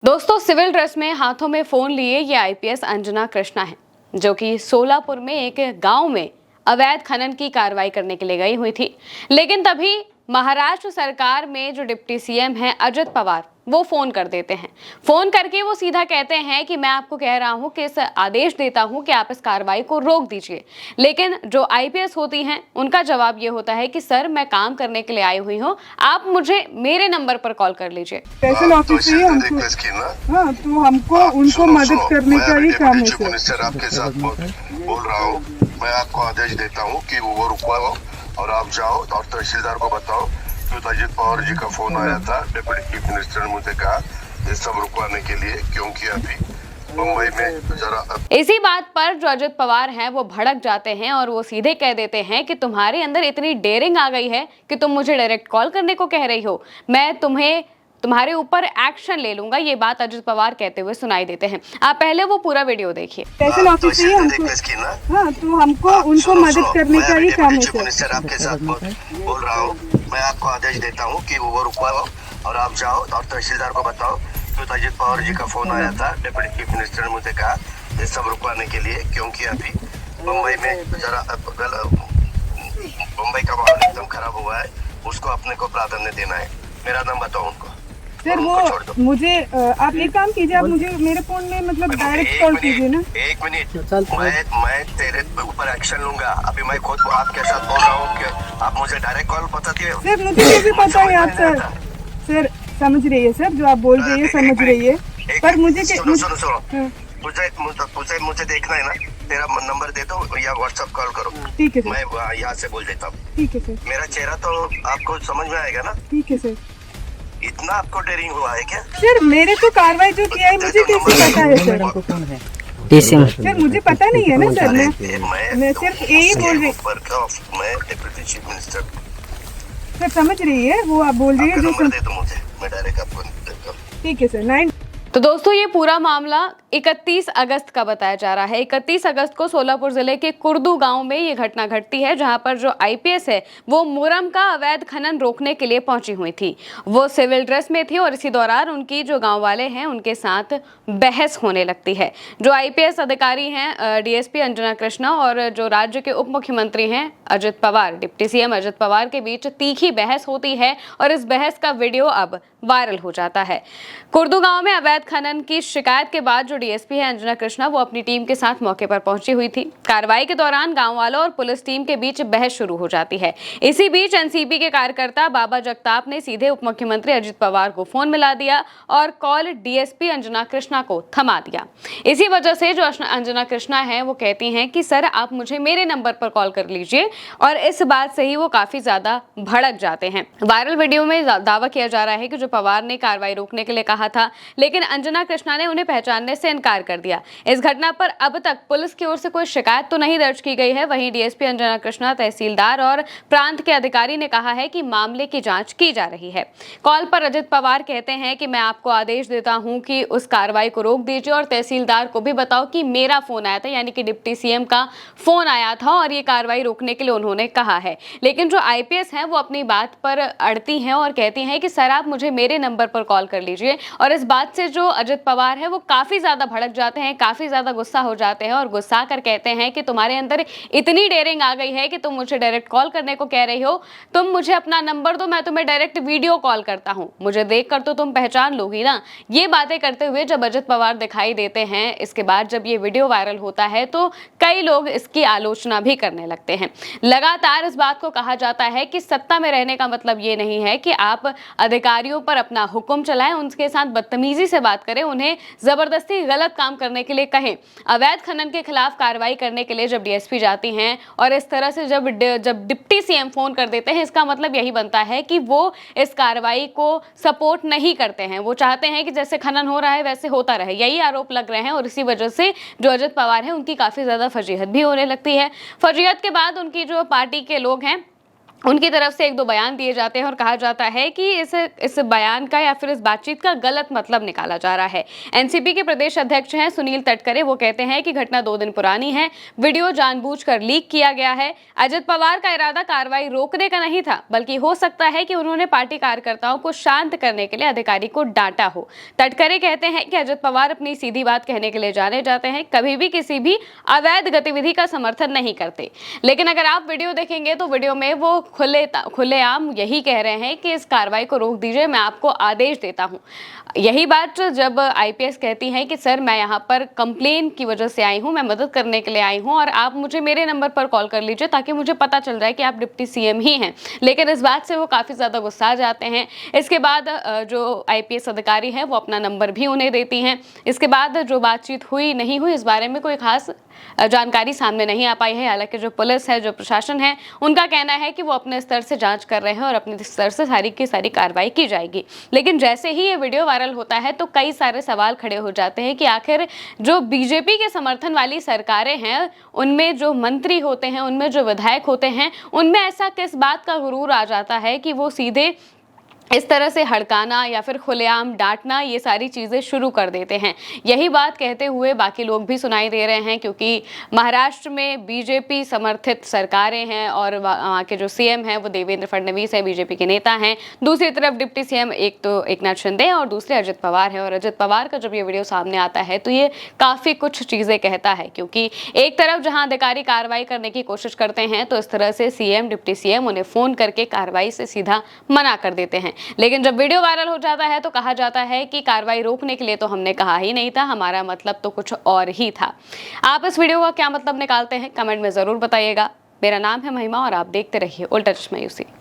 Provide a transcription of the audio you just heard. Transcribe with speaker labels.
Speaker 1: दोस्तों, civil dress में हाथों में फोन लिए ये आईपीएस अंजना कृष्णा है, जो कि सोलापुर में एक गांव में अवैध खनन की कार्रवाई करने के लिए गई हुई थी। लेकिन तभी महाराष्ट्र सरकार में जो डिप्टी सीएम हैं अजित पवार, वो फोन कर देते हैं। फोन करके वो सीधा कहते हैं कि मैं आपको कह रहा हूं कि इस आदेश देता हूं कि आप इस कार्रवाई को रोक दीजिए। लेकिन जो आईपीएस होती हैं उनका जवाब ये होता है कि सर, मैं काम करने के लिए आई हुई हूं, आप मुझे मेरे नंबर पर कॉल कर लीजिए।
Speaker 2: स्पेशल ऑफिस है हमको। हाँ, तो हमको उनको मदद करने का ही काम है सर।
Speaker 3: मिनिस्टर आपके साथ बोल रहा हूँ। मैं आपको आदेश देता हूँ कि वो रुकवाओ और आप जाओ और तहसीलदार को बताओ कि अजित पवार जी का फोन आया था। डिप्टी चीफ मिनिस्टर ने मुझे कहा ये सब रुकवाने के लिए, क्योंकि अभी मुंबई में जरा।
Speaker 1: इसी बात पर जो अजित पवार हैं वो भड़क जाते हैं और वो सीधे कह देते हैं कि तुम्हारे अंदर इतनी डेयरिंग आ गई है कि तुम मुझे डायरेक्ट कॉल करने को कह रही हो, मैं तुम्हारे ऊपर एक्शन ले लूंगा। ये बात अजित पवार कहते हुए सुनाई देते हैं। आप पहले वो पूरा वीडियो देखिए।
Speaker 2: स्पेशल ऑफिस है हमको। हाँ, तो हमको उनको मदद करने का ही काम है सर।
Speaker 3: मिनिस्टर आपके साथ बोल रहा हूँ। मैं आपको आदेश देता हूँ कि वो रुकवाओ और आप जाओ और तहसीलदार को बताओ कि अजित पवार जी का फोन आया था। डिप्टी चीफ मिनिस्टर ने मुझे कहा ये सब रुकवाने के लिए, क्योंकि अभी मुंबई में जरा मुंबई का माहौल एकदम खराब हुआ है, उसको अपने को प्राधान्य देना है। मेरा नाम बताओ उनको
Speaker 2: सर। वो मुझे आप एक काम कीजिए, आप मुझे मेरे फोन में मतलब डायरेक्ट कॉल कीजिए ना।
Speaker 3: एक मिनट, मैं तेरे ऊपर एक्शन लूंगा। अभी मैं खुद आपके साथ बोल रहा हूँ कि आप मुझे डायरेक्ट कॉल बताती है।
Speaker 2: सर, मुझे ये भी पता है आप सर समझ रही है सर, जो आप बोल रही है समझ रही है, पर मुझे
Speaker 3: सुनो मुझे देखना है ना। तेरा नंबर दे दो या व्हाट्सएप कॉल करो।
Speaker 2: ठीक है सर,
Speaker 3: मैं यहाँ से बोल देता हूँ।
Speaker 2: ठीक है सर।
Speaker 3: मेरा चेहरा तो आपको समझ में आएगा ना।
Speaker 2: ठीक है सर।
Speaker 3: इतना आपको डेयरिंग हुआ है क्या
Speaker 2: सर? मेरे तो कार्रवाई जो किया है मुझे कैसे पता है सर? सर, मुझे पता नहीं है ना सर। मैं सिर्फ यही बोल रही हूँ।
Speaker 3: मैं डिप्टी चीफ मिनिस्टर।
Speaker 2: सर समझ रही है वो आप बोल रही है जो
Speaker 3: दे दो मुझे, मैं डायरेक्ट आपको देता हूँ।
Speaker 2: ठीक है सर। 9।
Speaker 1: तो दोस्तों, ये पूरा मामला 31 अगस्त का बताया जा रहा है। 31 अगस्त को सोलापुर जिले के कुर्दू गांव में ये घटना घटती है, जहां पर जो आईपीएस है वो मुरम का अवैध खनन रोकने के लिए पहुंची हुई थी। वो सिविल ड्रेस में थी और इसी दौरान उनकी जो गांव वाले हैं उनके साथ बहस होने लगती है। जो आईपीएस अधिकारी हैं डीएसपी अंजना कृष्णा और जो राज्य के उप मुख्यमंत्री हैं अजित पवार, डिप्टी सीएम अजित पवार के बीच तीखी बहस होती है और इस बहस का वीडियो अब वायरल हो जाता है। कुर्दू गांव में अवैध खनन की शिकायत के बाद जो डीएसपी है अंजना कृष्णा, वो अपनी टीम के साथ मौके पर पहुंची हुई थी। कार्रवाई के दौरान गांव वालों और पुलिस टीम के बीच बहस शुरू हो जाती है। इसी बीच एनसीपी के कार्यकर्ता बाबा जगताप ने सीधे उप मुख्यमंत्री अजित पवार को फोन मिला दिया और कॉल डीएसपी अंजना कृष्णा को थमा दिया। इसी वजह से जो अंजना कृष्णा है वो कहती हैं कि सर, आप मुझे मेरे नंबर पर कॉल कर लीजिए, और इस बात से ही वो काफी ज्यादा भड़क जाते हैं। वायरल वीडियो में दावा किया जा रहा है कि जो पवार ने कार्रवाई रोकने के लिए कहा था, लेकिन अंजना कृष्णा ने उन्हें पहचानने से इनकार कर दिया। इस घटना पर अब तक पुलिस की ओर से कोई शिकायत तो नहीं दर्ज की गई है। वहीं डीएसपी अंजना कृष्णा, तहसीलदार और प्रांत के अधिकारी ने कहा है कि मामले की जांच की जा रही है। कॉल पर अजित पवार कहते हैं कि मैं आपको आदेश देता हूं कि उस कार्रवाई को रोक दीजिए और तहसीलदार को भी बताओ कि मेरा फोन आया था, यानी कि डिप्टी सीएम का फोन आया था और ये कार्रवाई रोकने के लिए उन्होंने कहा है। लेकिन जो आईपीएस हैं वो अपनी बात पर अड़ती हैं और कहती हैं कि सर, आप मुझे मेरे नंबर पर कॉल कर लीजिए। और इस बात से जो अजित पवार है वो काफी ज्यादा भड़क जाते हैं, काफी ज्यादा गुस्सा हो जाते हैं और गुस्सा कर कहते हैं कि तुम्हारे अंदर इतनी डेयरिंग आ गई है कि तुम मुझे डायरेक्ट कॉल करने को कह रही हो। तुम मुझे अपना नंबर दो, मैं तुम्हें डायरेक्ट वीडियो कॉल करता हूं, मुझे देखकर तो तुम पहचान लोगी ना। ये बातें करते हुए जब अजित पवार दिखाई देते हैं, इसके बाद जब ये वीडियो वायरल होता है तो कई लोग इसकी आलोचना भी करने लगते हैं। लगातार इस बात को कहा जाता है कि सत्ता में रहने का मतलब ये नहीं है कि आप अधिकारियों पर अपना हुक्म चलाएं, उनके साथ बदतमीजी से बात करें, उन्हें जबरदस्ती गलत काम करने के लिए कहें। अवैध खनन के खिलाफ कार्रवाई करने के लिए जब डीएसपी जाती हैं और इस तरह से जब डिप्टी सीएम फोन कर देते हैं, इसका मतलब यही बनता है कि वो इस कार्रवाई को सपोर्ट नहीं करते हैं। वो चाहते हैं कि जैसे खनन हो रहा है वैसे होता रहे, यही आरोप लग रहे हैं। और इसी वजह से जो अजित पवार हैं उनकी काफी ज्यादा फजीहत भी होने लगती है। फजीहत के बाद उनकी जो पार्टी के लोग हैं उनकी तरफ से 1-2 बयान दिए जाते हैं और कहा जाता है कि इस बयान का या फिर इस बातचीत का गलत मतलब निकाला जा रहा है। एनसीपी के प्रदेश अध्यक्ष हैं सुनील तटकरे, वो कहते हैं कि घटना 2 दिन पुरानी है, वीडियो जानबूझकर लीक किया गया है। अजित पवार का इरादा कार्रवाई रोकने का नहीं था, बल्कि हो सकता है कि उन्होंने पार्टी कार्यकर्ताओं को शांत करने के लिए अधिकारी को डांटा हो। तटकरे कहते हैं कि अजित पवार अपनी सीधी बात कहने के लिए जाने जाते हैं, कभी भी किसी भी अवैध गतिविधि का समर्थन नहीं करते। लेकिन अगर आप वीडियो देखेंगे तो वीडियो में वो खुलेआम यही कह रहे हैं कि इस कार्रवाई को रोक दीजिए, मैं आपको आदेश देता हूं। यही बात जब आईपीएस कहती हैं कि सर मैं यहाँ पर कंप्लेन की वजह से आई हूँ, मैं मदद करने के लिए आई हूँ और आप मुझे मेरे नंबर पर कॉल कर लीजिए ताकि मुझे पता चल जाए कि आप डिप्टी सीएम ही हैं। लेकिन इस बात से वो काफ़ी ज़्यादा गुस्सा आ जाते हैं। इसके बाद जो आईपीएस अधिकारी हैं वो अपना नंबर भी उन्हें देती हैं। इसके बाद जो बातचीत हुई नहीं हुई इस बारे में कोई खास जानकारी सामने नहीं आ पाई है। हालांकि जो पुलिस है, जो प्रशासन है, उनका कहना है कि वो अपने स्तर से जांच कर रहे हैं और अपने स्तर से सारी की सारी कार्रवाई की जाएगी। लेकिन जैसे ही ये वीडियो वायरल होता है तो कई सारे सवाल खड़े हो जाते हैं कि आखिर जो बीजेपी के समर्थन वाली सरकारें हैं, उनमें जो मंत्री होते हैं, उनमें जो विधायक होते हैं, उनमें ऐसा किस बात का गुरूर आ जाता है कि वो सीधे इस तरह से हड़काना या फिर खुलेआम डांटना, ये सारी चीज़ें शुरू कर देते हैं। यही बात कहते हुए बाकी लोग भी सुनाई दे रहे हैं, क्योंकि महाराष्ट्र में बीजेपी समर्थित सरकारें हैं और वहाँ के जो सीएम हैं वो देवेंद्र फडणवीस है, बीजेपी के नेता हैं। दूसरी तरफ डिप्टी सीएम एक तो एकनाथ शिंदे और दूसरे अजित पवार हैं। और अजित पवार का जब ये वीडियो सामने आता है तो ये काफ़ी कुछ चीज़ें कहता है, क्योंकि एक तरफ जहाँ अधिकारी कार्रवाई करने की कोशिश करते हैं तो इस तरह से सीएम, डिप्टी सीएम उन्हें फ़ोन करके कार्रवाई से सीधा मना कर देते हैं। लेकिन जब वीडियो वायरल हो जाता है तो कहा जाता है कि कार्रवाई रोकने के लिए तो हमने कहा ही नहीं था, हमारा मतलब तो कुछ और ही था। आप इस वीडियो का क्या मतलब निकालते हैं, कमेंट में ज़रूर बताइएगा। मेरा नाम है महिमा और आप देखते रहिए उल्टा चश्मा यूसी।